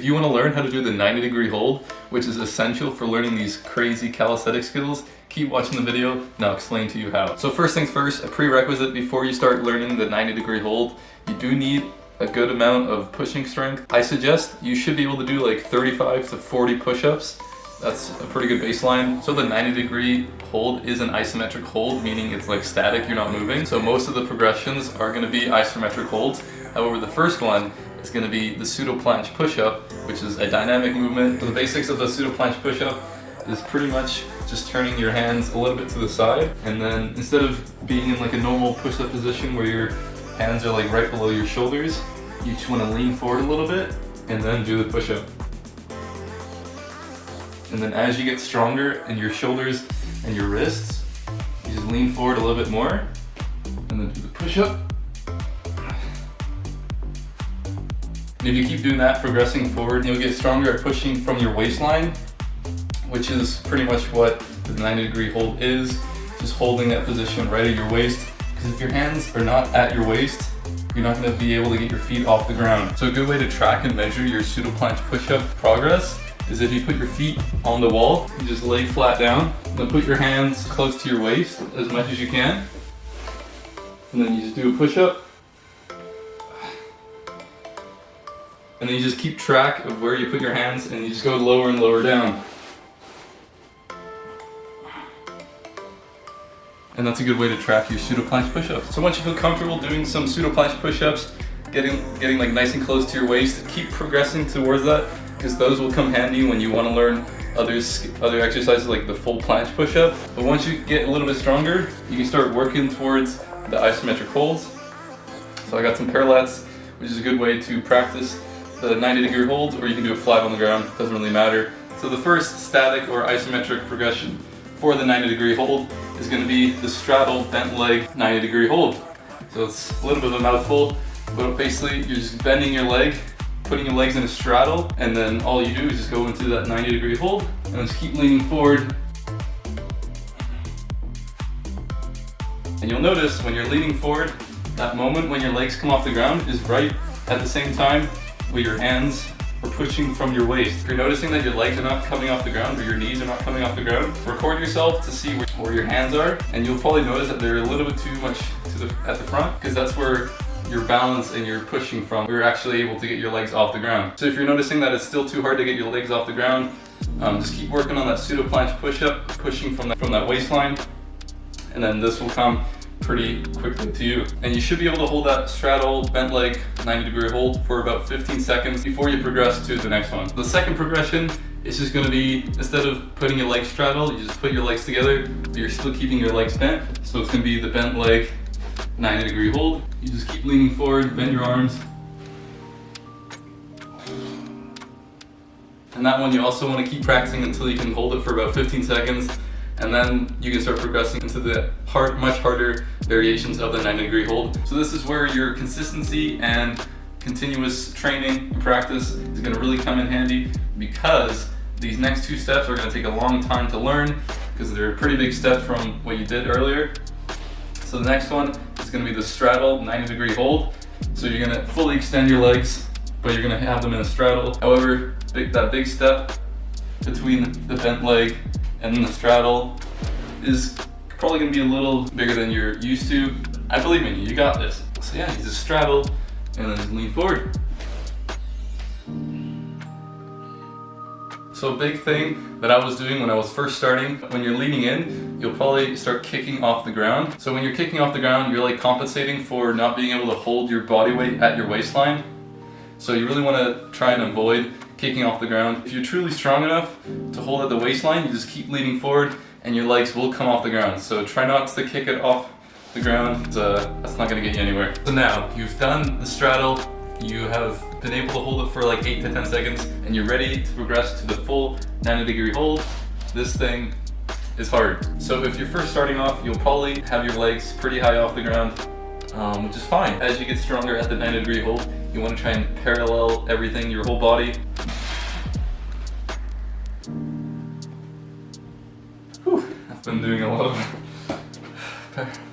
If you want to learn how to do the 90-degree hold, which is essential for learning these crazy calisthenic skills, keep watching the video and I'll explain to you how. So first things first, a prerequisite before you start learning the 90-degree hold, you do need a good amount of pushing strength. I suggest you should be able to do like 35 to 40 push-ups. That's a pretty good baseline. So the 90-degree hold is an isometric hold, meaning it's like static, you're not moving. So most of the progressions are going to be isometric holds. However, the first one is going to be the pseudo planche push-up, which is a dynamic movement. So the basics of the pseudo planche push-up is pretty much just turning your hands a little bit to the side, and then instead of being in like a normal push-up position where your hands are like right below your shoulders, you just want to lean forward a little bit and then do the push-up. And then as you get stronger in your shoulders and your wrists, you just lean forward a little bit more and then do the push-up. And if you keep doing that, progressing forward, you'll get stronger at pushing from your waistline, which is pretty much what the 90-degree hold is, just holding that position right at your waist. Because if your hands are not at your waist, you're not going to be able to get your feet off the ground. So a good way to track and measure your pseudo planche push-up progress is if you put your feet on the wall, you just lay flat down, then put your hands close to your waist as much as you can, and then you just do a push-up. And then you just keep track of where you put your hands and you just go lower and lower down. And that's a good way to track your pseudo planche push-ups. So once you feel comfortable doing some pseudo planche push-ups, getting like nice and close to your waist, keep progressing towards that, because those will come handy when you want to learn other exercises like the full planche push-up. But once you get a little bit stronger, you can start working towards the isometric holds. So I got some parallettes, which is a good way to practice the 90-degree holds, or you can do it flat on the ground, doesn't really matter. So the first static or isometric progression for the 90-degree hold is going to be the straddle bent leg 90-degree hold. So it's a little bit of a mouthful, but basically you're just bending your leg, putting your legs in a straddle, and then all you do is just go into that 90-degree hold and just keep leaning forward. And you'll notice when you're leaning forward, that moment when your legs come off the ground is right at the same time where your hands are pushing from your waist. If you're noticing that your legs are not coming off the ground or your knees are not coming off the ground, record yourself to see where your hands are, and you'll probably notice that they're a little bit too much at the front, because that's where your balance and you're pushing from. You're actually able to get your legs off the ground. So if you're noticing that it's still too hard to get your legs off the ground, just keep working on that pseudo planche push-up, pushing from that waistline, and then this will come pretty quickly to you. And you should be able to hold that straddle bent leg 90-degree hold for about 15 seconds before you progress to the next one. The second progression is just going to be, instead of putting your legs straddle, you just put your legs together, but you're still keeping your legs bent. So it's going to be the bent leg 90-degree hold. You just keep leaning forward, bend your arms. And that one you also want to keep practicing until you can hold it for about 15 seconds. And then you can start progressing into the much harder variations of the 90-degree hold. So this is where your consistency and continuous training and practice is going to really come in handy, because these next two steps are going to take a long time to learn, because they're a pretty big step from what you did earlier. So the next one is going to be the straddle 90-degree hold. So you're going to fully extend your legs, but you're going to have them in a straddle. However, that big step between the bent leg and then the straddle is probably going to be a little bigger than you're used to. I believe in you, you got this. So yeah, you just straddle and then just lean forward. So a big thing that I was doing when I was first starting, when you're leaning in, you'll probably start kicking off the ground. So when you're kicking off the ground, you're like compensating for not being able to hold your body weight at your waistline. So you really want to try and avoid kicking off the ground. If you're truly strong enough to hold at the waistline, you just keep leaning forward and your legs will come off the ground. So try not to kick it off the ground, that's not going to get you anywhere. So now, you've done the straddle, you have been able to hold it for like 8 to 10 seconds, and you're ready to progress to the full 90-degree hold. This thing is hard. So if you're first starting off, you'll probably have your legs pretty high off the ground, which is fine. As you get stronger at the 90-degree hold, you want to try and parallel everything, your whole body. Whew, I've been doing a lot of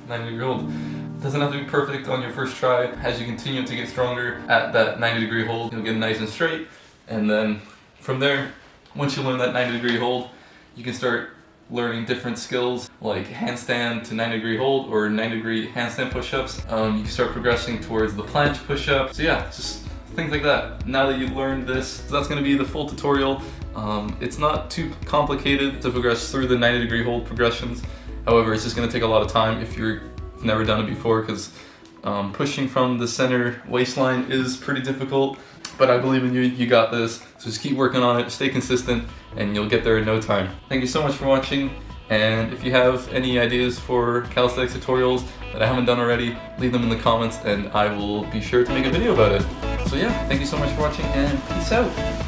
90-degree hold. It doesn't have to be perfect on your first try. As you continue to get stronger at that 90-degree hold, you'll get nice and straight, And then from there, once you learn that 90-degree hold, you can start learning different skills like handstand to 90-degree hold or 90-degree handstand push-ups. You can start progressing towards the planche push-up. So yeah, just things like that. Now that you've learned this, so that's going to be the full tutorial. It's not too complicated to progress through the 90-degree hold progressions. However, it's just going to take a lot of time if you've never done it before, because pushing from the center waistline is pretty difficult. But I believe in you, you got this. So just keep working on it, stay consistent, and you'll get there in no time. Thank you so much for watching. And if you have any ideas for calisthenics tutorials that I haven't done already, leave them in the comments and I will be sure to make a video about it. So yeah, thank you so much for watching and peace out.